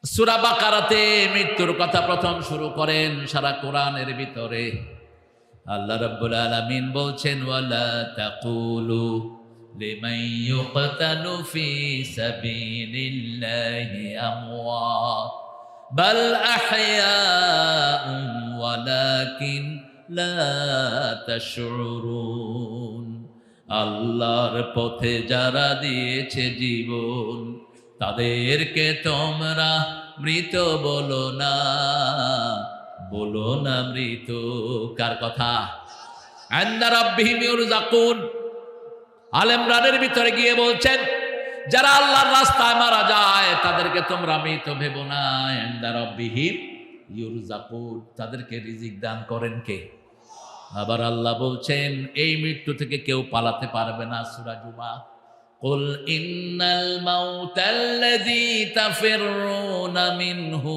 সূরা বাকারাতে মৃত্যুর কথা প্রথম শুরু করেন। সারা কোরআনের ভিতরে আল্লাহ রাব্বুল আলামিন বলছেন, ওয়ালা তাকুলু লিমান ইউকতালু ফি সাবিলিল্লাহি আমওয়াত বাল আহইয়াউম ওয়ালাকিন লা তাশউরুন। আল্লাহর পথে যারা দিয়েছে জীবন, তাদেরকে তোমরা মৃত বলো না, বলো না মৃত। কার কথা? ইনদা রাব্বিহিম ইউরযাকুন। আলে ইমরানের ভিতরে গিয়ে বলছেন, যারা আল্লাহর রাস্তায় মারা যায় তাদেরকে তোমরা মৃত ভেবো না। ইনদা রাব্বিহিম ইউরযাকুন, তাদেরকে রিজিক দান করেন কে? আবার আল্লাহ বলছেন, এই মৃত্যু থেকে কেউ পালাতে পারবে না। সূরা জুমা, কুল ইন্নাল মাউতাল্লাযী তাফিররুনা মিনহু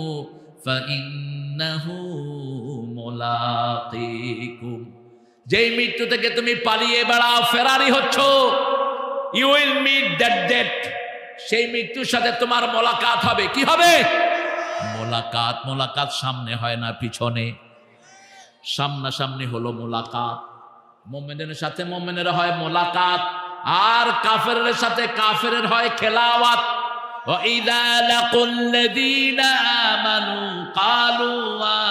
ফাইন্নাহু মুলাকীকুম। যেই মৃত্যু থেকে তুমি পালিয়ে বেড়াও, ফেরারি হচ্ছ, you will meet that death. সেই মৃত্যুর সাথে তোমার মোলাকাত হবে। কি হবে? মোলাকাত। মোলাকাত সামনে হয় না, পিছনে। সামনাসামনি হলো মোলাকাত। মুমিনের সাথে মুমিনের হয় মোলাকাত, আর কাফেরের সাথে কাফেরের হয় খেলাওয়াত। وَإِذَا لَقُوا الَّذِينَ آمَنُوا قَالُوا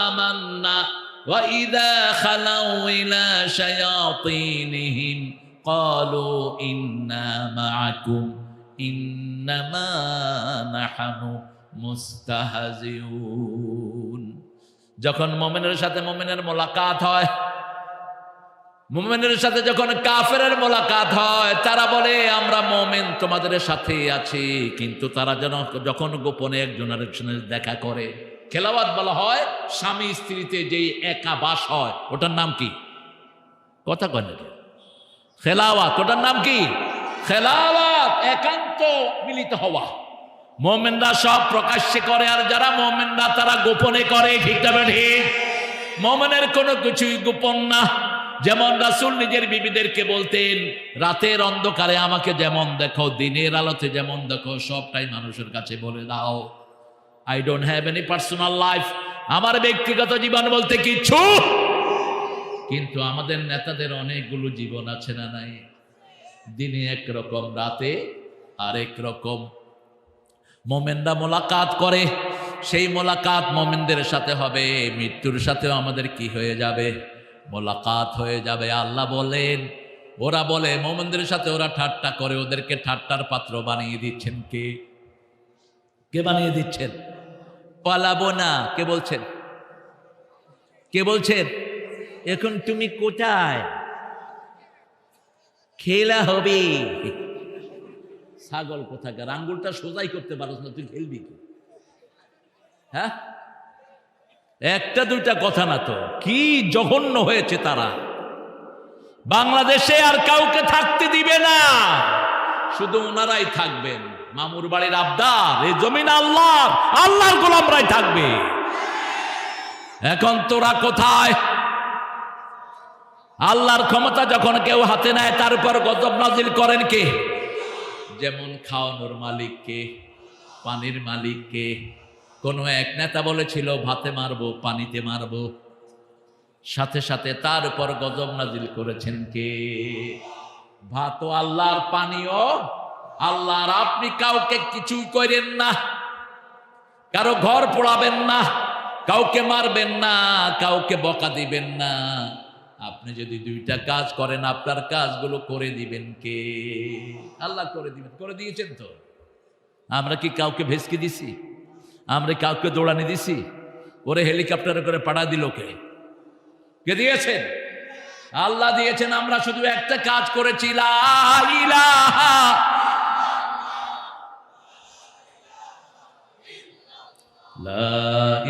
آمَنَّا وَإِذَا خَلَوْا إِلَى شَيَاطِينِهِمْ قَالُوا إِنَّا مَعَكُمْ إِنَّمَا نَحْنُ مُسْتَهْزِئُونَ। যখন মুমিনের সাথে মুমিনের মোলাকাত হয়, মুমিনের সাথে যখন কাফেরের মোলাকাত হয়, তারা বলে আমরা মুমিন তোমাদের সাথে আছি, কিন্তু তারা যখন গোপনে একজন আরেকজনের দেখা করে, খেলাওয়াত বলা হয়। স্বামী স্ত্রীতে যেই একা বাস হয়, ওটার নাম কি? কথা কয় না? খেলাওয়াত। ওটার নাম কি? খেলাওয়াত, একান্ত মিলিত হওয়া। মুমিনরা সব প্রকাশ্যে করে, আর যারা মুমিনরা তারা গোপনে করে। ঠিক তবে ঠিক? মুমিনের কোনো কিছুই গোপন না। যেমন রাসূল নিজের বিবিদেরকে বলতেন, রাতের অন্ধকারে আমাকে যেমন দেখো, দিনের আলোতে যেমন দেখো, সবটাই মানুষের কাছে বলে দাও। I don't have any personal life. আমার ব্যক্তিগত জীবন বলতে কিচ্ছু। কিন্তু আমাদের নেতাদের অনেকগুলো জীবন আছে না নাই? দিনে একরকম, রাতে আরেক রকম। মুমিনরা মোলাকাত করে, সেই মোলাকাত মুমিনদের সাথে হবে। মৃত্যুর সাথেও আমাদের কি হয়ে যাবে? মোলাকাত হয়ে যাবে। আল্লাহ বলেন, ওরা বলে মুমিনদের সাথে ওরা ঠাট্টা করে, ওদেরকে ঠাট্টার পাত্র বানিয়ে দিচ্ছেন কে? কে বানিয়ে দিচ্ছেন? পালাবো না। কে বলছেন? কে বলছেন? এখন তুমি কোথায়? খেলা হবে। ছাগল কোথাকার, আঙ্গুলটা সোজাই করতে পারছ না, তুই খেলবি কি? হ্যাঁ, একটা দুইটা কথা না তো, কি জঘন্য হয়েছে তারা। বাংলাদেশে আর কাউকে থাকতে দিবে না, শুধু ওনারাই থাকবেন। মামুর বাড়ির আবদার, এই জমিন আল্লাহর, আল্লাহর গোলামরাই থাকবে। এখন তোরা কোথায়? আল্লাহর ক্ষমতা যখন কেউ হাতে নেয়, তার উপর গজব নাজিল করেন কে? যেমন খাওয়ানোর মালিক কে? পানির মালিক কে? কোন এক নেতা বলেছিল ভাতে মারবো, পানিতে মারবো, সাথে সাথে তার উপর গজব নাজিল করেছেন কে? ভাতও আল্লাহর, পানিও আল্লাহর। আপনি কাউকে কিছুই করেন না, কারো ঘর পোড়াবেন না, কাউকে মারবেন না, কাউকে বকা দিবেন না। আপনি যদি দুইটা কাজ করেন, আপনার কাজগুলো করে দিবেন কে? আল্লাহ করে দিবেন। করে দিয়েছেন তো। আমরা কি কাউকে ভেসকে দিছি? আমরা কাউকে দৌড়ানি দিছি? ওরে হেলিকপ্টারে করে পাঠা দিল কে? কে দিয়েছেন? আল্লাহ দিয়েছেন। আমরা শুধু একটা কাজ করেছি, লা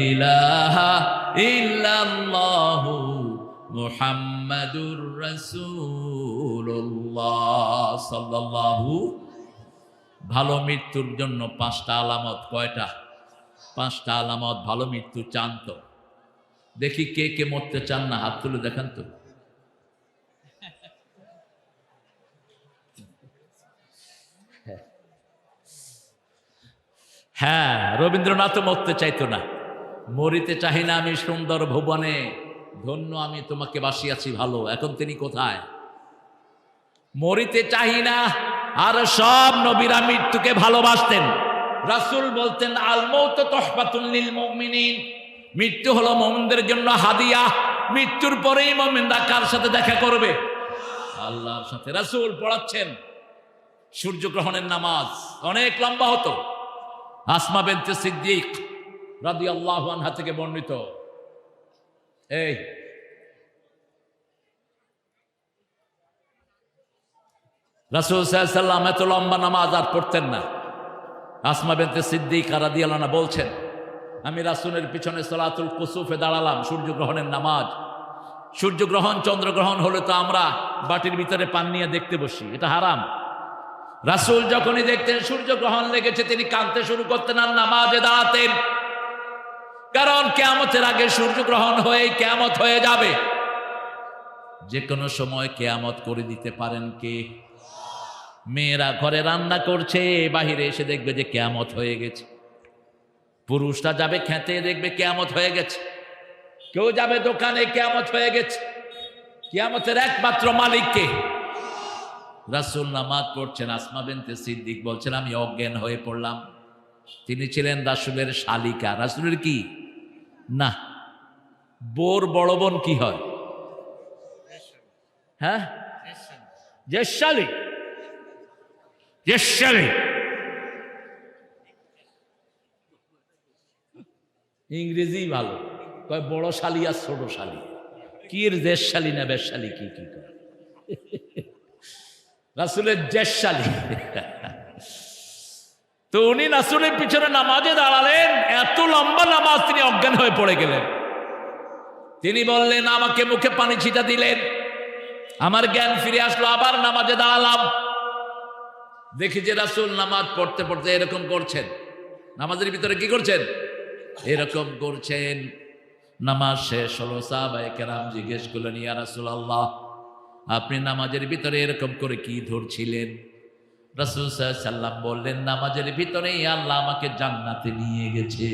ইলাহা ইল্লাল্লাহু মুহাম্মাদুর রাসূলুল্লাহ সাল্লাল্লাহু। ভালো মৃত্যুর জন্য 5টা আলামত। কয়টা? 5টা আলামত। ভালো মৃত্যু চান তো? দেখি কে কে মরতে চান না, হাত তুলে দেখান তো। হ্যাঁ, রবীন্দ্রনাথ মরতে চাইতো না, মরিতে চাহি না আমি সুন্দর ভুবনে, ধন্য আমি তোমাকে বাসিয়াছি ভালো। এখন তিনি কোথায়? মরিতে চাহি না। আর সব নবীরা মৃত্যুকে ভালোবাসতেন। রাসূল বলতেন আল মৌত তুহফাতুন লিল মুমিনিন, মৃত্যু হলো মুমিনদের জন্য হাদিয়া। মৃত্যুর পরেই মুমিনরা কার সাথে দেখা করবে? আল্লাহর সাথে। রাসূল পড়াচ্ছেন সূর্যগ্রহণের নামাজ, অনেক লম্বা হতো। আসমা বিনতে সিদ্দিক রাদিয়াল্লাহু আনহা থেকে বর্ণিত। এই রাসূল সাল্লাল্লাহু আলাইহি ওয়াসাল্লাম এত লম্বা নামাজ আর পড়তেন না। আসমা বিনতে সিদ্দিক রাদিয়াল্লাহু আনহা বলছেন, আমি রাসূলের পিছনে সালাতুল কুসুফে দাঁড়ালাম, সূর্যগ্রহণের নামাজ। সূর্যগ্রহণ চন্দ্রগ্রহণ হলে তো আমরা বাটির ভিতরে পান নিয়ে দেখতে বসি, এটা হারাম। রাসূল যখনই দেখতেন সূর্যগ্রহণ লেগেছে তিনি কাঁদতে শুরু করতেন আর নামাজে দাঁড়াতেন। কারণ কিয়ামতের আগে সূর্যগ্রহণ হয়ে কিয়ামত হয়ে যাবে। যে কোনো সময় কিয়ামত করে দিতে পারেন কে? মেয়েরা ঘরে রান্না করছে, বাহিরে এসে দেখবে যে কিয়ামত হয়ে গেছে। পুরুষরা যাবে খেতে, দেখবে কিয়ামত হয়ে গেছে। কেউ যাবে দোকানে, কিয়ামত হয়ে গেছে। কিয়ামতের একমাত্র মালিক কে? রাসূল নামাজ পড়ছেন, আসমা বিনতে সিদ্দিক বলছেন আমি অজ্ঞান হয়ে পড়লাম। তিনি ছিলেন রাসূলের শালিকা। রাসূলের কি না, বোর বড় বোন কি হয়? হ্যাঁ, জেশালি। জেশালি ইংরেজি ভালো, কয় বড় শালি আর ছোট শালি। কি জেশালি না বেশালি কি কি করে? রাসূলের জেশালি। তো উনি রাসূলের পিছনে নামাজে দাঁড়ালেন, এত লম্বা নামাজ তিনি অজ্ঞান হয়ে পড়ে গেলেন। তিনি বললেন, আমাকে মুখে পানি ছিটা দিলেন, আমার জ্ঞান ফিরে আসলো, আবার নামাজে দাঁড়ালাম। দেখি যে রাসূল নামাজ পড়তে পড়তে এরকম করছেন। নামাজের ভিতরে কি করছেন? এরকম করছেন। নামাজ শেষ হলো, সাহাবায়ে কেরাম জিজ্ঞেস করলেন, ইয়া রাসূলুল্লাহ, আপনি নামাজের ভিতরে এরকম করে কি ধরছিলেন? রাসূল সাল্লাল্লাহু আলাইহি ওয়াসাল্লাম বললেন, নামাজের ভিতরেই আল্লাহ আমাকে জান্নাতে নিয়ে গেছে।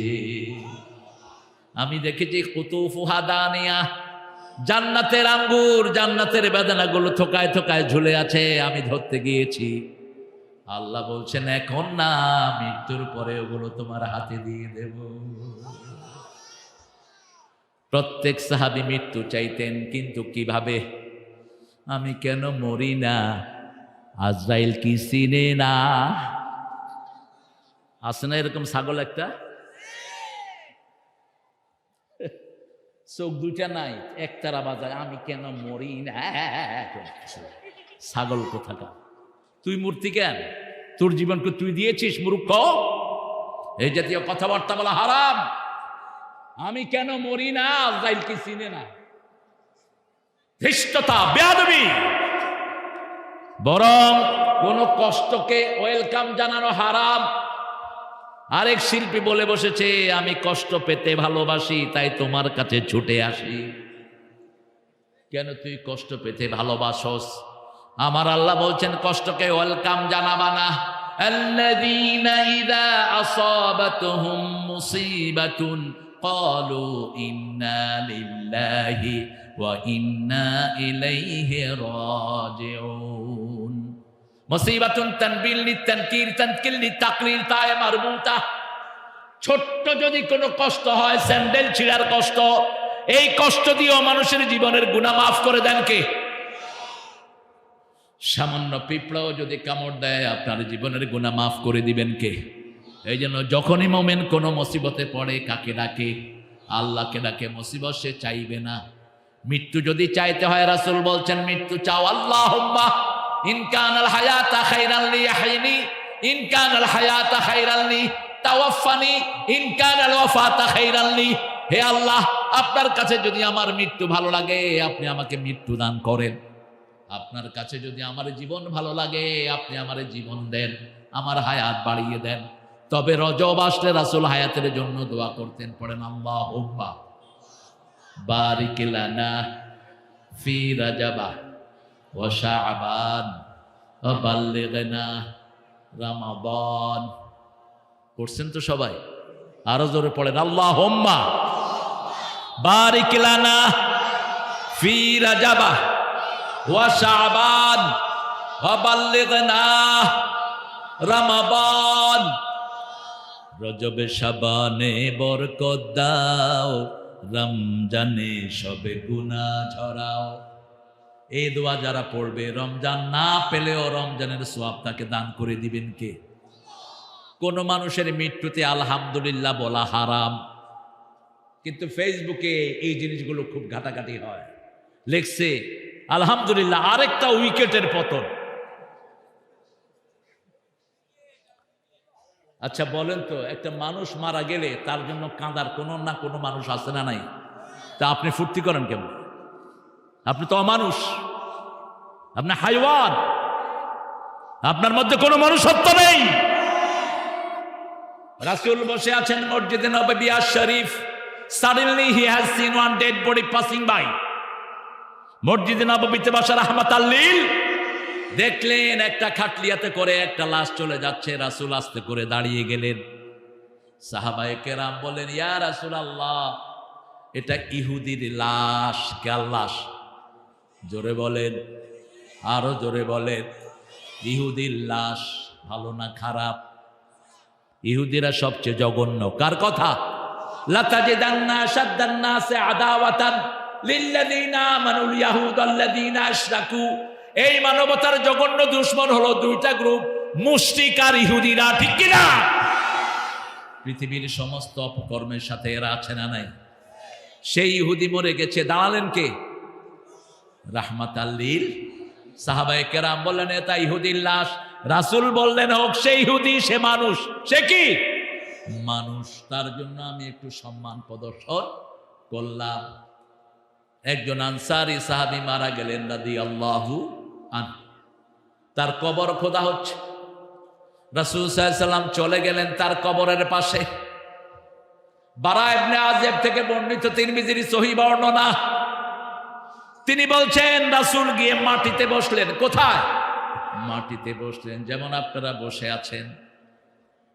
আমি দেখেছি কুতুফুহা দানিয়া, জান্নাতের আঙ্গুর, জান্নাতের বেদানাগুলো থোকায় থোকায় ঝুলে আছে, আমি ধরতে গিয়েছি। আল্লাহ বলছেন এখন না, মৃত্যুর পরে ওগুলো তোমার হাতে দিয়ে দেব। প্রত্যেক সাহাবী মৃত্যু চাইতেন, কিন্তু কিভাবে? আমি কেন মরি না? আজরাইল কি চিনে না? আছে না এরকম ছাগল একটা, চোখ দুইটা নাই, একতারা বাজায়, আমি কেন মরি না? ছাগল কোথাকার, তুই মূর্তি কেন? তোর জীবনকে তুই দিয়েছিস মূর্খ। এই জাতীয় কথাবার্তা বলা হারাম। আমি কেন মরি না? আজরাইল কি চিনে না? ধৃষ্টতা, বেয়াদবি। বরং কোন কষ্টকে ওয়েলকাম জানানো হারাম। আরেক শিল্পী বলে বসেছে, আমি কষ্ট পেতে ভালোবাসি, তাই তোমার কাছে ছুটে আসি। কেন তুই কষ্ট পেতে ভালোবাসস? আমার আল্লাহ বলছেন কষ্টকে ওয়েলকাম জানাবা না। আল্লাযীনা ইযা আসাবাতুহুম মুসিবাতুন ক্বালু ইন্না লিল্লাহি ওয়া ইন্না ইলাইহি রাজিউন। মুসিবাতুন তানবিল লিতানকির, তানকিল লিতাকরির, তায়ে মারবুতা। ছোট্ট যদি কোনো কষ্ট হয়, স্যান্ডেল ছিঁড়ার কষ্ট, এই কষ্ট দিয়েও মানুষের জীবনের গুনাহ মাফ করে দেন কে? সামান্য পিঁপড়াও যদি কামড় দেয়, আপনার জীবনের গুনাহ মাফ করে দিবেন কে? এই জন্য যখনই মোমেন কোনো মুসিবতে পড়ে, কাকে ডাকে? আল্লাহকে ডাকে। মুসিবত সে চাইবে না। মৃত্যু যদি চাইতে হয়, রাসূল বলছেন মৃত্যু চাও, আল্লাহুম্মা ইন কানাল হায়াতা খায়রান লি ইয়াহইনি, ইন কানাল হায়াতা খায়রান লি তাওয়াফানি, ইন কানাল ওয়াফাতা খায়রান লি। হে আল্লাহ, আপনার কাছে যদি আমার মৃত্যু ভালো লাগে, আপনি আমাকে মৃত্যু দান করেন। আপনার কাছে যদি আমার জীবন ভালো লাগে, আপনি আমার জীবন দেন, আমার হায়াত বাড়িয়ে দেন। তবে রজব আসলে রাসূল হায়াতের জন্য দোয়া করতেন। পড়েন আল্লাহুম্মা বারিক লানা ফি রাজাবা ওয়া শাবান ওয়া বাল্লিগনা রমাদান। পড়ছেন তো সবাই? আরো জোরে পড়েন, আল্লাহুম্মা বারিক লানা ফি রাজাবা ওয়া শাবান ওয়া বাল্লিগনা রমাদান। রজবে শাবানে বরকত দাও, রমজানে সবে গুনাহ ঝরাও। এই দোয়া যারা পড়বে রমজান না পেলেও রমজানের সওয়াব তাকে দান করে দিবেন কে? কোন মানুষের মৃত্যুতে আলহামদুলিল্লাহ বলা হারাম, কিন্তু ফেসবুকে এই জিনিসগুলো খুব ঘাটাঘাটি হয়। লিখছে আলহামদুলিল্লাহ আরেকটা উইকেটের পতন। আচ্ছা বলেন তো, একটা মানুষ মারা গেলে তার জন্য কাঁদার কোনো না কোনো মানুষ আছে না নাই? তা আপনি ফুর্তি করেন কেমন? আপনি তো অমানুষ, আপনি হাইওয়ান, আপনার মধ্যে কোনো মনুষ্যত্ব নেই। রাসূল বসে আছেন মসজিদে নববী শরীফ। Suddenly he has seen one dead body passing by. মসজিদে নববীতে বসা রাহমাতাল লিল দেখলেন একটা খাটলিয়াতে করে একটা লাশ চলে যাচ্ছে। রাসূল আস্তে করে দাঁড়িয়ে গেলেন। সাহাবায়ে কেরাম বলেন, ইয়া রাসূলুল্লাহ, এটা ইহুদির লাশ। কার লাশ? জোরে বলেন, আরো জোরে বলেন। ইহুদির লাশ। ভালো না খারাপ? ইহুদিরা সবচেয়ে জঘন্য। কার কথা? লাতাজিদান্না আশাদ্দান নাসি আদাওয়াতান লিল্লাযিনা আমানুল ইয়াহুদ আল্লাযিনা আশরাকু। এই মানবতার জঘন্য দুশমন হলো দুইটা গ্রুপ, মুশরিক আর ইহুদিরা। ঠিক কি না? পৃথিবীর সমস্ত অপকর্মের সাথে এরা আছে না নাই? সেই ইহুদি মরে গেছে, দাঁড়ালেন কে? রাহমাতাল লিল। সাহাবায়ে কেরাম বললেন, এটা ইহুদির লাশ। রাসূল বললেন, হোক সে ইহুদি, সে মানুষ। সে কি? মানুষ। তার জন্য আমি একটু সম্মান প্রদর্শন করলাম। একজন আনসারী সাহাবী মারা গেলেন রাদিয়াল্লাহু আনহু, তার কবর খোদা হচ্ছে। রাসূল সাল্লাল্লাহু আলাইহি সাল্লাম চলে গেলেন তার কবরের পাশে। বারা ইবনে আযিব থেকে বর্ণিত, তিরমিজির সহিহ বর্ণনা, তিনি বলছেন রাসূল গিয়ে মাটিতে বসলেন। কোথায়? মাটিতে বসলেন। যেমন আপনারা বসে আছেন,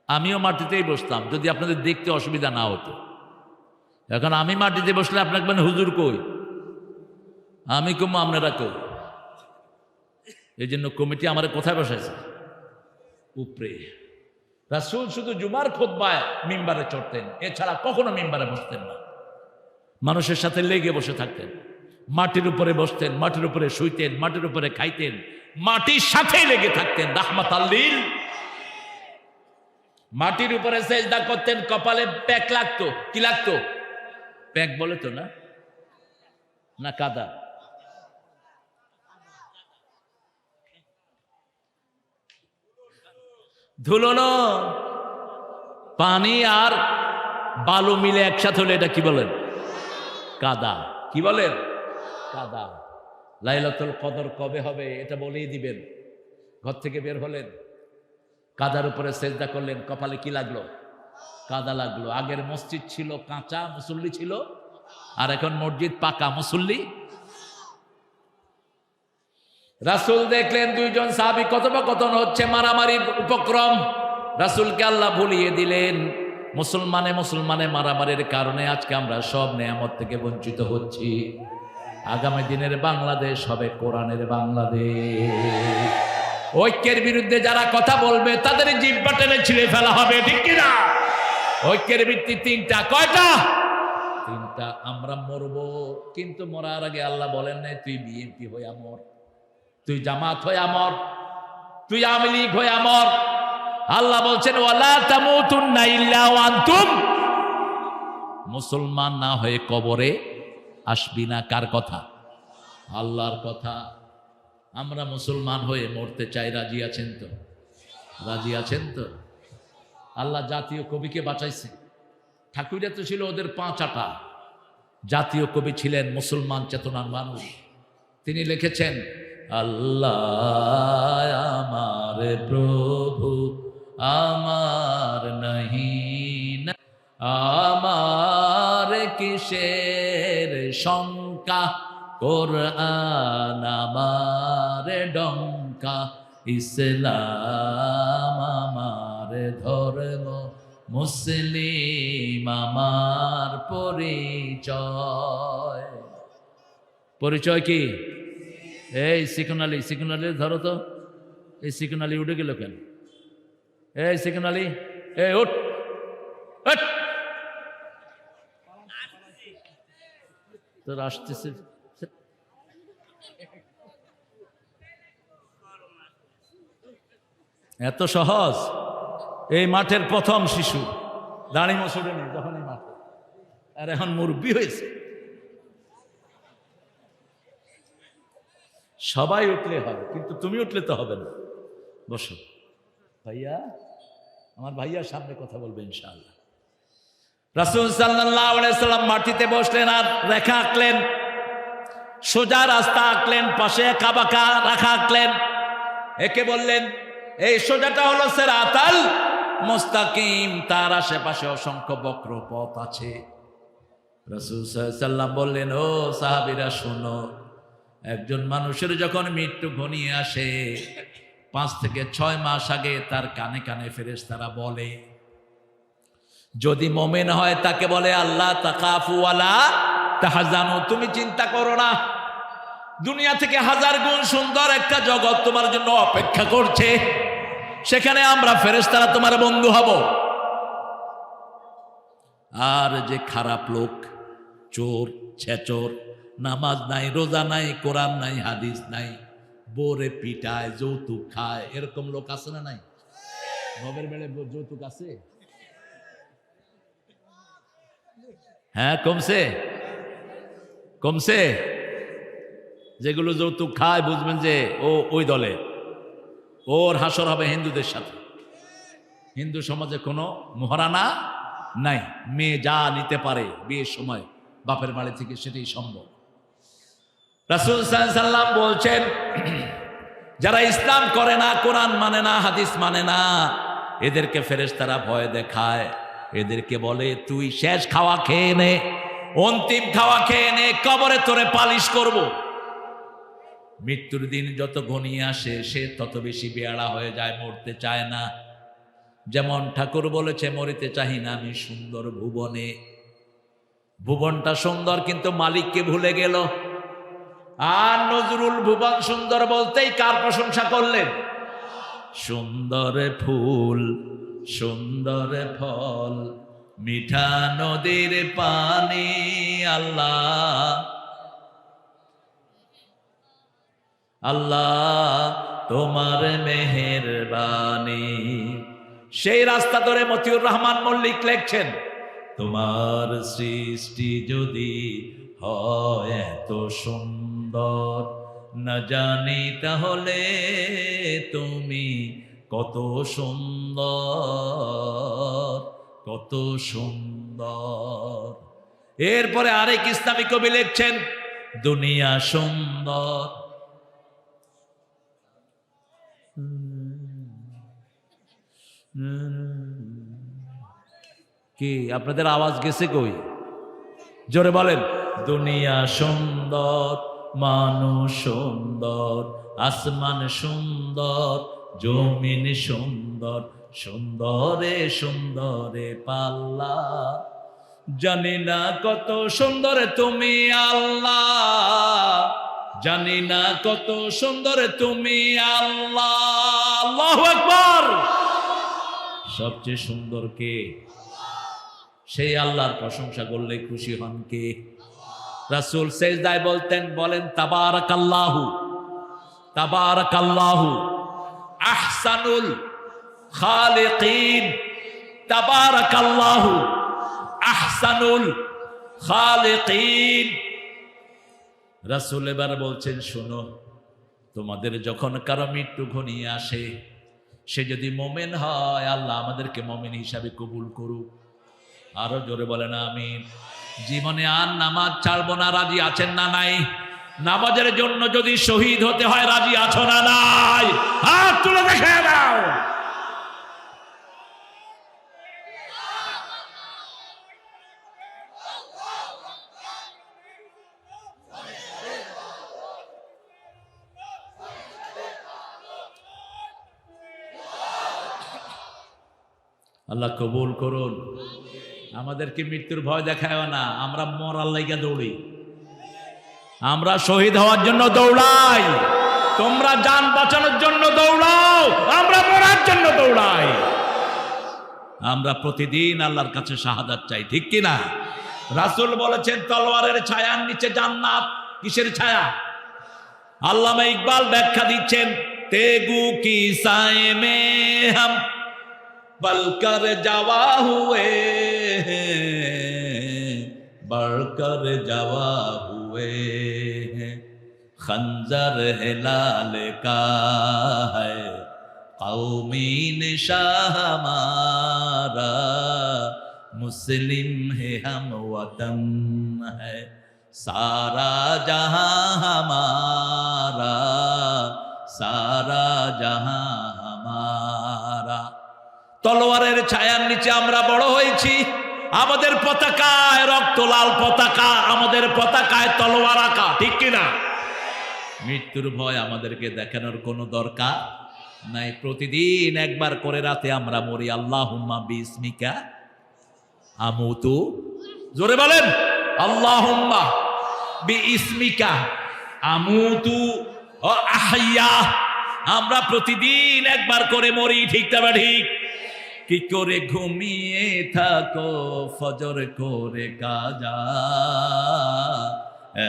আমিও মাটিতেই বসতাম যদি আপনাদের দেখতে অসুবিধা না হতো। এখন আমি মাটিতে বসলে আপনাকে বলেন, হুজুর কই? আমি কম, আপনারা কই? এই জন্য কমিটি আমার কোথায় বসাইছে? উপরে। রাসূল শুধু জুমার খুতবায় মিম্বারে চড়তেন, এছাড়া কখনো মিম্বারে বসতেন না। মানুষের সাথে লেগে বসে থাকতেন, মাটির উপরে বসতেন, মাটির উপরে শুইতেন, মাটির উপরে খাইতেন, মাটির সাথে লেগে থাকতেন। রাহমাতাল লিল। মাটির উপরে সেজদা করতেন, কপালে প্যাক লাগতো। কি লাগতো? প্যাক বলে তো না? না কাদা? ধুলো না, পানি আর বালু মিলে একসাথে হলে এটা কি বলেন? কাদা। কি বলেন? কাদা। লাইলাতুল কদর কবে হবে এটা বলেই দিবেন। ঘর থেকে বের হলেন, কাদার উপরে সেজদা করলেন, কপালে কি লাগলো? কাদা লাগলো। আগের মসজিদ ছিল কাঁচা, মুসল্লি ছিল, আর এখন মসজিদ পাকা, মুসল্লি। রাসূল দেখলেন দুইজন সাহাবী কথোপকথন হচ্ছে, মারামারির উপক্রম। রাসূলকে আল্লাহ ভুলিয়ে দিলেন। মুসলমানে মারামারির কারণে আজকে আমরা সব নেয়ামত থেকে বঞ্চিত হচ্ছি। আগামী দিনের বাংলাদেশ হবে কোরআনের বাংলাদেশ। ঐক্যের বিরুদ্ধে যারা কথা বলবে তাদের জিহ্বা টেনে ছিঁড়ে ফেলা হবে। ঠিক কিনা? ঐক্যের ভিত্তি তিনটা। কয়টা? তিনটা। আমরা মরবো, কিন্তু মরার আগে আল্লাহ বলেন নাই তুই বিএনপি হয়ে মর, তুই জামাত হয়ে মর, তুই আওয়ামী লীগ হয়ে মর। আল্লাহ বলছেন ওয়ালা তামুতুন্না ইল্লা ওয়া আনতুম। মুসলমান না হয়ে কবরে আসবি না। কার কথা? আল্লাহর কথা। আমরা মুসলমান হয়ে মরতে চাই। রাজি আছেন তো? রাজি আছেন তো? আল্লাহ জাতীয় কবিকে বাঁচাইছে। ঠাকুররা তো ছিল ওদের পাঁচ আটা। জাতীয় কবি ছিলেন মুসলমান চেতনার মানুষ। তিনি লিখেছেন, আল্লাহ আমার প্রভু আমার নাহি না, আমার কিসের শঙ্কা, কোরআন আমার ডঙ্কা, ইসলাম আমার ধর্ম, মুসলিম আমার পরিচয়। পরিচয় কি? এই সিকোনালি, সিকোনালি ধরো তো। এই সিকোনালি উঠে গেল কেন? এই সিকোনালি, এই উঠ, উঠ। তোর আসতেছে এত সহজ? এই মাঠের প্রথম শিশু দাড়ি মোছড়ে নেই যখন এই মাঠে, আর এখন মুরব্বি হয়েছে। সবাই উঠলে হবে, কিন্তু তুমি উঠলে তো হবে না। বসো ভাইয়া, আমার ভাইয়ার সামনে কথা বলবে ইনশাআল্লাহ। রাসূল সাল্লাল্লাহু আলাইহি সাল্লাম মাটিতে বসলেন আর রেখা আঁকলেন, সোজা রাস্তা আঁকলেন, পাশে কাবাকা রাখা আঁকলেন। একে বললেন এই সোজাটা হলো সিরাতাল মুস্তাকিম, তার আশেপাশে অসংখ্য বক্র পথ আছে। রাসূল সাল্লাল্লাহু আলাইহি সাল্লাম বললেন, ও সাহাবীরা শোনো, একজন মানুষের যখন মৃত্যু ঘনিয়ে আসে 5 থেকে 6 মাস আগে তার কানে কানে ফেরেশতারা বলে, যদি মুমিন হয় তাকে বলে আল্লাহ তাকাফু ওয়ালা তাহজানু, তুমি চিন্তা করো না, দুনিয়া থেকে 1000 গুণ সুন্দর একটা জগৎ তোমার জন্য অপেক্ষা করছে, সেখানে আমরা ফেরেশতারা তোমার বন্ধু হব। আর যে খারাপ লোক, চোর, ছেচর, নামাজ নাই, রোজা নাই, কোরআন নাই, হাদিস নাই, বোরে পিটায়, যৌতুক খায়, এরকম লোক আছে না নাই? ভবের বেড়ে যৌতুক আছে? হ্যাঁ, কমছে, কমছে। যেগুলো যৌতুক খায় বুঝবেন যে ও ওই দলে, ওর হাসর হবে হিন্দুদের সাথে। হিন্দু সমাজে কোনো মহারানা নাই, মেয়ে যা নিতে পারে বিয়ের সময় বাপের বাড়ি থেকে সেটাই সম্ভব। রাসূল সাল্লাল্লাহু আলাইহি সাল্লাম বলছেন, যারা ইসলাম করে না, কোরআন মানে না, হাদিস মানে না, এদেরকে ফেরেশতারা ভয় দেখায়, এদেরকে বলে তুই শেষ খাওয়া খেয়ে নে, অন্তিম খাওয়া খেয়ে নে, কবরে তোরে পালিশ করব। মৃত্যুর দিন যত ঘনিয়ে আসে সে তত বেশি বেয়াড়া হয়ে যায়, মরতে চায় না। যেমন ঠাকুর বলেছে, মরিতে চাহি না আমি সুন্দর ভুবনে। ভুবনটা সুন্দর কিন্তু মালিককে ভুলে গেল। আর নজরুল ভুবন সুন্দর বলতেই কার প্রশংসা করলেন? সুন্দর ফুল, সুন্দর ফল, মিঠা নদীর পানি, আল্লাহ আল্লাহ তোমার মেহেরবানি। সেই রাস্তা ধরে মতিউর রহমান মল্লিক লেখছেন, তোমার সৃষ্টি যদি হয় এত সুন্দর, না জানি তাহলে তুমি কত সুন্দর, কত সুন্দর। এরপরে আরেক ইসলামী কবি লিখছেন, দুনিয়া সুন্দর। কি আপনাদের আওয়াজ গেছে কই? জোরে বলেন। দুনিয়া সুন্দর, মানুষ সুন্দর, আসমান সুন্দর, জমিন সুন্দর, সুন্দরে সুন্দরে পাল্লা, জানি না কত সুন্দর তুমি আল্লাহ, জানি না কত সুন্দর তুমি আল্লাহ। আল্লাহু আকবার। সবচেয়ে সুন্দর কে? সেই আল্লাহর প্রশংসা করলে খুশি হন কে? রাসূল সেজদায় বলতেন, বলেন তাবারাকাল্লাহু, তাবারাকাল্লাহু আহসানুল খালিকিন, তাবারাকাল্লাহু আহসানুল খালিকিন। রাসূল এবার বলছেন, শোনো, তোমাদের যখন কারো মৃত্যু ঘনিয়ে আসে, সে যদি মুমিন হয় আল্লাহ আমাদেরকে মুমিন হিসাবে কবুল করুক। আরো জোরে বলেন আমিন। জীবনে আর নামাজ ছাড়বো না, রাজি আছেন না নাই? নামাজের জন্য যদি শহীদ হতে হয় রাজি আছো না নাই? হাত তুলে দেখে দাও। আল্লাহ কবুল করুন। আমাদেরকে মৃত্যুর ভয় দেখায় না, আমরা মরার লাইগা দৌড়ি, আমরা শহীদ হওয়ার জন্য দৌড়াই। তোমরা জান বাঁচানোর জন্য দৌড়াও, আমরা মরার জন্য দৌড়াই। আমরা প্রতিদিন আল্লাহর কাছে শাহাদাত চাই, ঠিক কিনা? রাসূল বলেছেন তলোয়ারের ছায়ার নিচে জান্নাত। কিসের ছায়া? আল্লামা ইকবাল ব্যাখ্যা দিচ্ছেন, তেগু কি সায়ে মে হাম বলকর যাওয়া হুয়ে, বলকর যাওয়া হুয়ে, খঞ্জর হে লাল কা है कौमी निशान हमारा, मुस्लिम है हम वतन है सारा जहां हमारा, सारा जहां हमारा। তলোয়ারের ছায়ার নিচে আমরা বড় হয়েছি। আমাদের পতাকায় রক্ত লাল পতাকা, আমাদের পতাকায় তলোয়ার আঁকা, ঠিক কিনা? মৃত্যুর ভয় আমাদেরকে দেখানোর কোনো দরকার নাই। প্রতিদিন একবার করে রাতে আমরা মরি, আল্লাহুম্মা বিসমিকা আমুতু, জোরে বলেন, আল্লাহুম্মা বিইসমিকা আমুতু ও আহইয়া। আমরা প্রতিদিন একবার করে মরি, ঠিক না ঠিক? কি করে ঘুমিয়ে থাকো ফজর করে কাজা,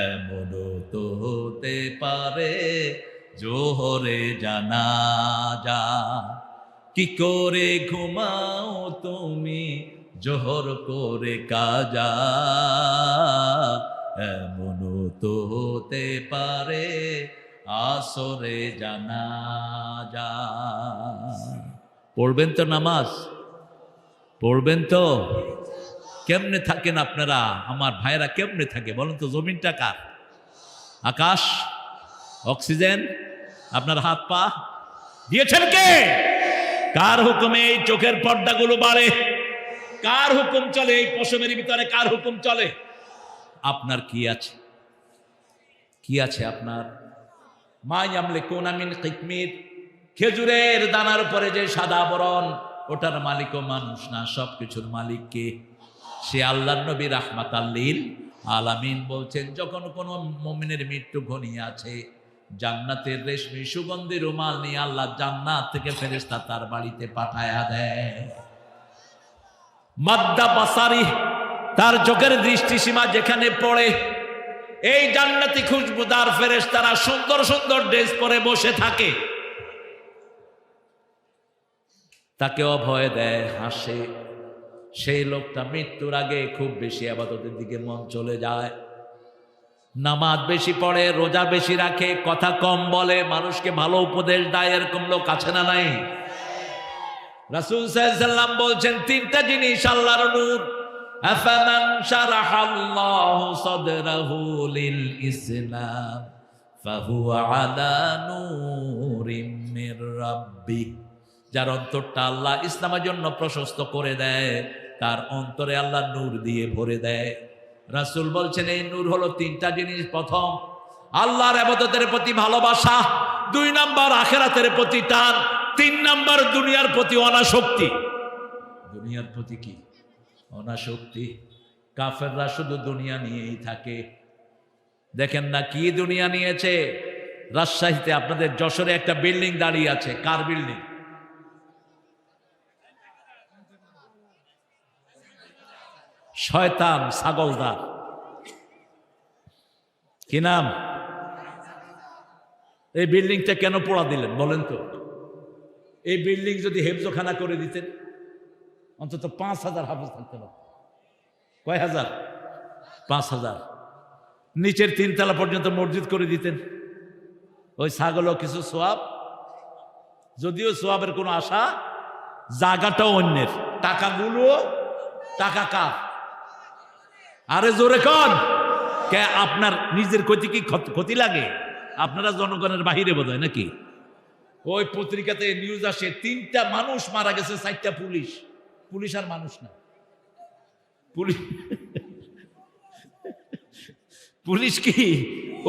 এমন তো হতে পারে জোহরে জানাজা। কি করে ঘুমাও তুমি জোহর করে কাজা, এমন তো হতে পারে আসরে জানাজা। পড়বেন তো নামাজ? পড়বেন তো? কেমনে থাকেন আপনারা আমার ভাইরা, কেমনে থাকে বলেন তো? জমিনটা কার? আকাশ, অক্সিজেন, আপনার হাত পা দিয়েছেন কে? কার হুকুমে এই চোখের পর্দাগুলো বাড়ে? কার হুকুম চলে এই পশমের ভিতরে? কার হুকুম চলে? আপনার কি আছে? কি আছে আপনার? মা ইয়ামলিকুনা মিন কিতমির, খেজুরের দানার উপরে যে সাদা আবরণ, ওটার মালিকও মানুষ না, সবকিছুর মালিক কে? সে আল্লাহর নবী রাহমাতাল লিল আলামিন বলছেন, যখন কোন মুমিনের মৃত্যু ঘনিয়ে আছে, জান্নাতের রেশমি সুগন্ধি রুমাল নিয়ে আল্লাহ জান্নাত থেকে ফেরেশতা তার বাড়িতে পাঠায়া দেয়। মাদ্দা বাসারি, তার চোখের দৃষ্টিসীমা যেখানে পড়ে, এই জান্নাতি খুশবুদার ফেরেশতারা সুন্দর সুন্দর ড্রেস পরে বসে থাকে, তাকে অভয় দেয়, হাসে। সেই লোকটা মৃত্যুর আগে খুব বেশি ইবাদতের দিকে মন চলে যায়, নামাজ বেশি পড়ে, রোজা বেশি রাখে, কথা কম বলে, মানুষকে ভালো উপদেশ দেয়। এরকম লোক আছে না নাই? রাসূল সাল্লাল্লাহু আলাইহি ওয়াসাল্লাম বলছেন, তিনটা জিনিস আল্লাহর নূর। আফামান শারাহাল্লাহু সাদরাহু লিল ইসলাম ফাহুয়া আলা নূরিম মির রাব্বিহ, যার অন্তরটা আল্লাহ ইসলামের জন্য প্রশস্ত করে দেয়, তার অন্তরে আল্লাহ নূর দিয়ে ভরে দেয়। রাসূল বলছেন এই নূর হলো তিনটা জিনিস। প্রথম, আল্লাহর ইবাদতের প্রতি ভালোবাসা। 2 নাম্বার, আখিরাতের প্রতি টান। 3 নাম্বার, দুনিয়ার প্রতি অনাসক্তি। দুনিয়ার প্রতি কি? অনাসক্তি। কাফেররা শুধু দুনিয়া নিয়েই থাকে। দেখেন না কি দুনিয়া নিয়েছে। রাজশাহীতে আপনাদের যশোরে একটা বিল্ডিং দাঁড়িয়ে আছে। কার বিল্ডিং? শয়তান ছাগলদার। কি নাম? এই বিল্ডিংটা কেন পোড়া দিলেন বলেন তো? এই বিল্ডিং যদি হেফজখানা করে দিতেন, অন্তত 5,000 হাফেজ থাকতে পারত। কয় হাজার? 5,000। নিচের 3 তলা পর্যন্ত মসজিদ করে দিতেন। ওই ছাগলও কিছু সোয়াব, যদিও সোয়াবের কোনো আশা, জায়গাটাও অন্যের, টাকাগুলো টাকা কার? আরে জোরে কন, কে আপনার নিজের ক্ষতি কি ক্ষতি লাগে? আপনারা জনগণের বাহিরে বোধহয় নাকি? ওই পত্রিকাতে নিউজ আসে 3টা মানুষ মারা গেছে, 4টা পুলিশ। পুলিশ আর মানুষ না, পুলিশ পুলিশ কি?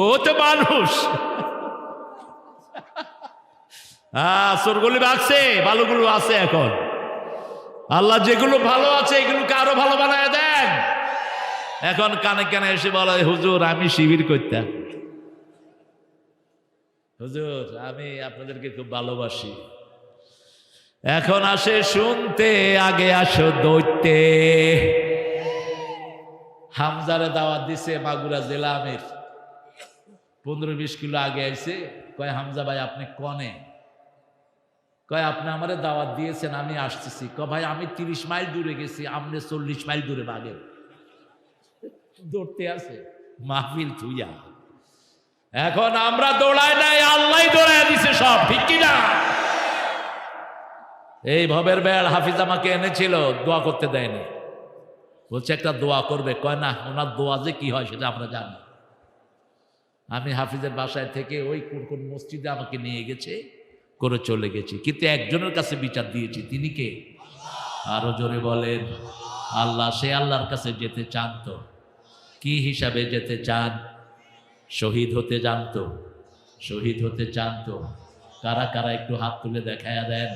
ও তো মানুষ। চোরগুলি ভাগছে, ভালোগুলো আছে এখন। আল্লাহ যেগুলো ভালো আছে এগুলোকে আরো ভালো বানায় দেন। এখন কানে কানে এসে বলে, হুজুর আমি শিবির করতাম, হুজুর আমি আপনাদেরকে খুব ভালোবাসি। এখন আসে শুনতে, আগে আসো দৈত্যে। হামজারে দাওয়াত দিছে মাগুরা জেলা আমির, 15-20 কিলো আগে আইছে। কয় হামজা ভাই আপনি কনে? কয় আপনি আমারে দাওয়াত দিয়েছেন, আমি আসতেছি। কয় ভাই আমি 30 মাইল দূরে গেছি, আপনি 40 মাইল দূরে বাগে দৌড়তে আছে মাহফিল থুইয়া। এখন আমরা দৌড়াই নাই, আল্লাহ দৌড়াই দিছে সব, ঠিক কিনা? এই ভবের বেড় হাফিজ আমাকে এনেছিল, দোয়া করতে দেয়নি, বলছে একটা দোয়া করবে। কয় না, ওনার দোয়া যে কি হয় সেটা আমরা জানি। আমি হাফিজের বাসায় থেকে ওই কোন মসজিদে আমাকে নিয়ে গেছে, করে চলে গেছি, কিন্তু একজনের কাছে বিচার দিয়েছি। তিনি কে? আরো জোরে বলেন আল্লাহ। সে আল্লাহর কাছে যেতে চান তো কি হিসাবে যেতে চান? শহীদ হতে চান তো? শহীদ হতে চান তো? কারা কারা একটু হাত তুলে দেখায়া দেন।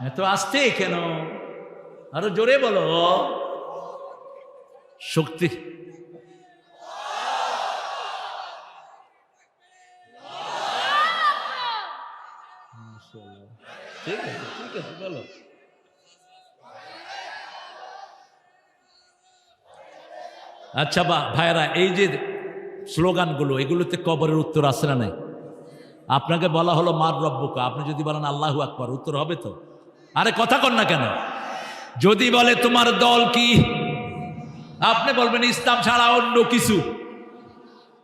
এত আসতে কেন? আরো জোরে বলো। শক্তি। ঠিক আছে, ঠিক আছে, বলো। আচ্ছা ভাইরা, এই যে স্লোগানগুলো, এগুলোতে কবরের উত্তর আছে না নাই? আপনাকে বলা হলো মার রব্বুকা, আপনি যদি বলেন আল্লাহু আকবার, উত্তর হবে তো? আরে কথা কন না কেন? যদি বলে তোমার দল কি, আপনি বলবেন ইসলাম ছাড়া অন্য কিছু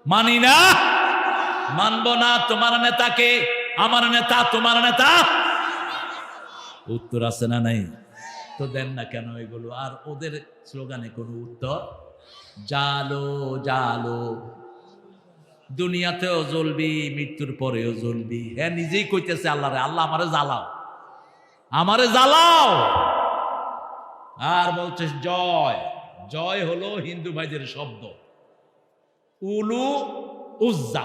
মানি না, মানব না। তোমার নেতাকে, আমার নেতা তোমার নেতা, উত্তর আছে না নাই? তো দেন না কেন এগুলো? আর ওদের স্লোগানে কোনো উত্তর? জালো জালো, দুনিয়াতেও জ্বলবি, মৃত্যুর পরেও জ্বলবি। হ্যাঁ, নিজেই কইতেছে আল্লাহ রে, আল্লাহ আমারে জ্বালাও, আমারে জ্বালাও। আর বলছে জয়। জয় হলো হিন্দু ভাইদের শব্দ। উলু উজ্জা,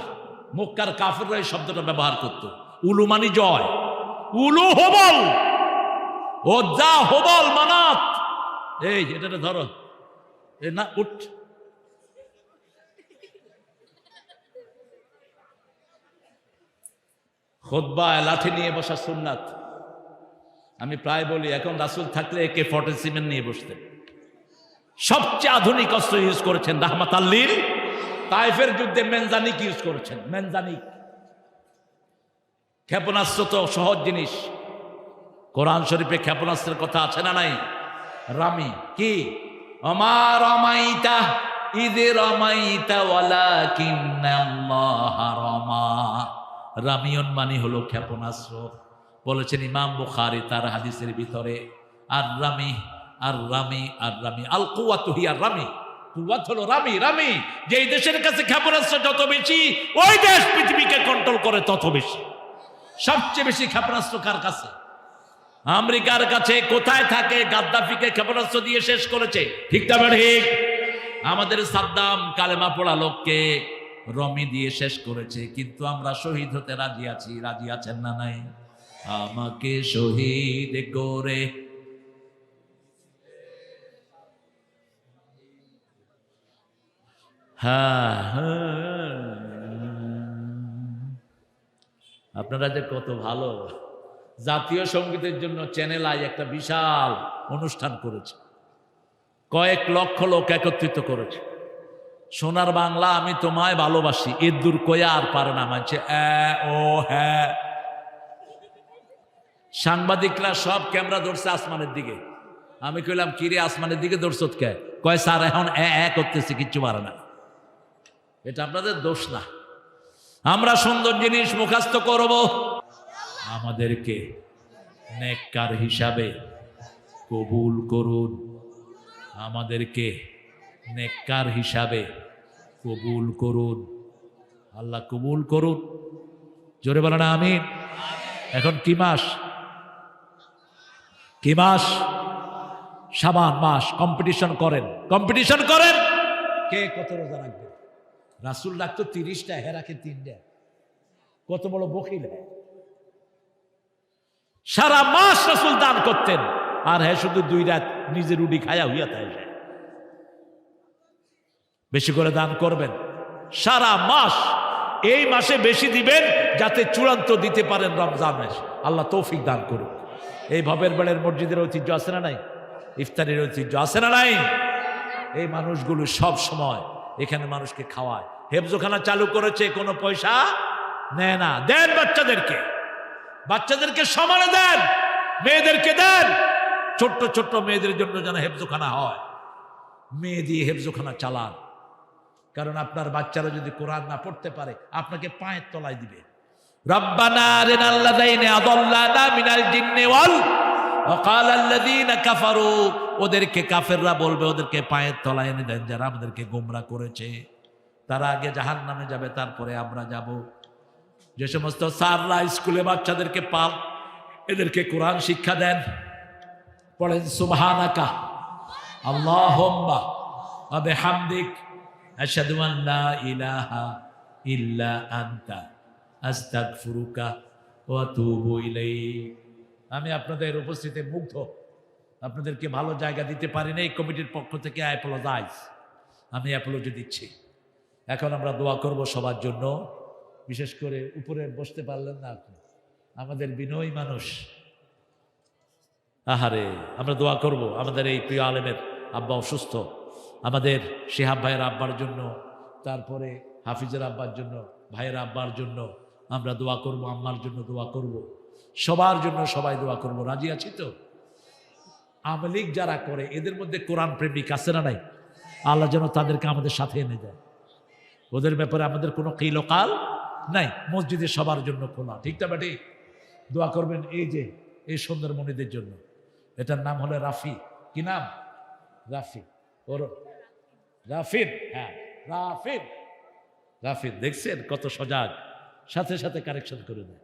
মক্কার কাফেররা এই শব্দটা ব্যবহার করত। উলু মানি জয়, উলু হবল, উজ্জা হবল মানাত। এই এটা ধরো, এ না উঠ। খুতবায় লাঠি নিয়ে বসা সুন্নাত। আমি প্রায় বলি, এখন রাসূল থাকলে AK-47 নিয়ে বসতেন। সবচেয়ে আধুনিক অস্ত্র ইউজ করেছেন রাহমাতাল লিল। তায়েফের যুদ্ধে মেনজানিক ইউজ করেছেন। মেনজানিক ক্ষেপণাস্ত্র তো সহজ জিনিস। কোরআন শরীফে ক্ষেপণাস্ত্রের কথা আছে না নাই? রামি কি? ওমা রামাইতা ইয রামাইতা ওয়ালাকিন্নাল্লাহা রামা। রামিয়ন মানে হলো ক্ষেপণাস্ত্র। বলেছেন ইমাম বুখারী তার হাদিসের ভিতরে, আর রামি আর রামি আর রামি আল কুওয়াতু হিয়া রামি। কুওয়াত হলো রামি। রামি যেই দেশের কাছে ক্ষেপণাস্ত্র যত বেশি, ওই দেশ পৃথিবীকে কন্ট্রোল করে তত বেশি। সবচেয়ে বেশি ক্ষেপণাস্ত্র কার কাছে? আমেরিকার কাছে। কোথায় থাকে? গাদ্দাফিকে ক্ষেপণাস্ত্র দিয়ে শেষ করেছে, ঠিক না ঠিক? আমাদের সাদ্দাম কালেমা পড়া লোককে রমি দিয়ে শেষ করেছে। কিন্তু আমরা শহীদ হতে রাজি আছি। রাজি আছেন না নাই? আমাকে শহীদ করে আপনারা যে কত ভালো। জাতীয় সঙ্গীতের জন্য চ্যানেল আই একটা বিশাল অনুষ্ঠান করেছে, কয়েক লক্ষ লোক একত্রিত করেছে। সোনার বাংলা আমি তোমায় ভালোবাসি, এর দূর কয়া আর পারে না মানছে। ও হ্যাঁ, সাংবাদিকরা সব ক্যামেরা ধরছে আসমানের দিকে। আমি কইলাম কিরে আসমানের দিকে ধরছ কে? কয় স্যার এখন করতেছে, কিচ্ছু পারে না। এটা আপনাদের দোষ না। আমরা সুন্দর জিনিস মুখস্থ করব, আমাদেরকে নেককার হিসাবে কবুল করুন। আমাদেরকে নেককার হিসাবে কবুল করুন। আল্লাহ কবুল করুন। জোরে বলেন আমিন। এখন কি মাস? কি মাস? শাবান মাস কম্পিটিশন করেন, কে কত রোজা রাখবে। রাসূল রাখতো 30টা, হে রাখে 3টা। কত বড় বখিল! সারা মাস রাসূল দান করতেন, আর হ্যাঁ শুধু 2 রাত নিজের রুটি খায়া হইয়া থাকে। বেশি করে দান করবেন সারা মাস। এই মাসে বেশি দিবেন যাতে চূড়ান্ত দিতে পারেন রমজান মাসে। আল্লাহ তৌফিক দান করুন। এই ভবের বেড়ের মসজিদের ঐতিহ্য আছে না নাই? ইফতারের ঐতিহ্য আছে না নাই? এই মানুষগুলো সব সময় এখানে মানুষকে খাওয়ায়। হেফজোখানা চালু করেছে, কোনো পয়সা নেয় না। দেন বাচ্চাদেরকে সমানে দেন, মেয়েদেরকে দেন। ছোট্ট ছোট্ট মেয়েদের জন্য যেন হেফজোখানা হয়, মেয়ে দিয়ে হেফজোখানা চালান। কারণ আপনার বাচ্চারা যদি কোরআন না পড়তে পারে, আপনাকে পায়ের তলায় দিবে। রব্বানা আরিনাল লাযাইনা আদাল্লানা মিনাল জিন্নি ওয়াল ওয়াকালাল্লাযীনা কাফারু, ওদেরকে কাফেররা বলবে, ওদেরকে পায়ের তলায় এনে দেন যারা আমাদেরকে গোমরা করেছে। তারা আগে জাহান্নামে যাবে, তারপরে আমরা যাব। যে সমস্ত স্যাররা স্কুলে বাচ্চাদেরকে পাল, এদেরকে কোরআন শিক্ষা দেন। পড়েন সুবহানাকা আল্লাহুম্মা ওয়া বিহামদিক আশহাদু আন লা ইলাহা ইল্লা আনতা আস্তাগফিরুকা ওয়া আতুবু ইলাইক। আমি আপনাদের উপস্থিতিতে মুগ্ধ, আপনাদেরকে ভালো জায়গা দিতে পারি না। এই কমিটির পক্ষ থেকে অ্যাপোলোজাইজ, আমি অ্যাপোলজি দিচ্ছি। এখন আমরা দোয়া করব সবার জন্য। বিশেষ করে উপরে বসতে পারলেন না আপনি, আমাদের বিনয়ী মানুষ। আহারে, আমরা দোয়া করব আমাদের এই প্রিয় আলেমের আব্বা অসুস্থ, আমাদের শিহাব ভাইয়ের আব্বার জন্য, তারপরে হাফিজের আব্বার জন্য, ভাইয়ের আব্বার জন্য আমরা দোয়া করব, আম্মার জন্য দোয়া করব, সবার জন্য সবাই দোয়া করব। রাজি আছি তো? আমলিক যারা করে এদের মধ্যে কোরআন প্রেমিক আছে না নাই? আল্লাহ যেন তাদেরকে আমাদের সাথে এনে দেয়। ওদের ব্যাপারে আমাদের কোনো কিলকাল নাই। মসজিদে সবার জন্য খোলা, ঠিক না বেটি? দোয়া করবেন এই যে এই সুন্দরমণিদের জন্য। এটার নাম হলো রাফি। কি নাম? রাফি। ওর রাফিদ, হ্যাঁ রাফিদ। রাফিদ দেখছেন কত সজাগ, সাথে সাথে কারেকশন করে দেয়।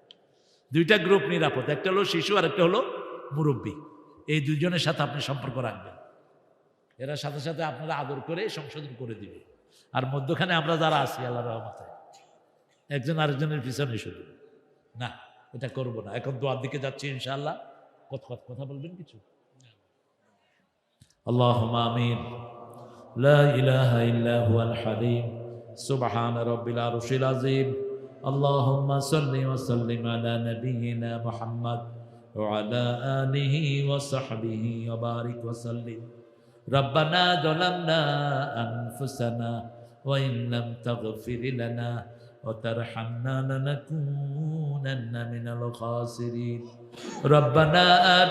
2টা গ্রুপ নিরাপদ, একটা হলো শিশু আর একটা হলো মুরব্বী। এই 2জনের সাথে আপনি সম্পর্ক রাখবেন, এরা সাথে সাথে আপনারা আদর করে সংশোধন করে দিবে। আর মধ্যখানে আমরা যারা আছি আল্লাহর রহমতে একজন আরেকজনের পিছনে শুধু না, এটা করব না। এখন দোয়ার দিকে যাচ্ছি ইনশাআল্লাহ। কথা বলবেন কিছু? আল্লাহুম্মা আমিন। লা ইলাহা ইল্লা হুয়াল হালিম সুবহানা রাব্বিল আরশিল আযীম। আল্লাহুম্মা সাল্লি ওয়া সাল্লিম আলা নাবিয়িনা মুহাম্মদ ওয়া আলা আলিহি ওয়া সাহবিহি ওয়া বারিক ওয়া সাল্লিম। রব্বানা যালামনা আনফুসানা ওয়া ইন লাম তাগফির লানা ওয়া তারহামনা লানাকুনান্না মিনাল খাসিরিন। রব্বানা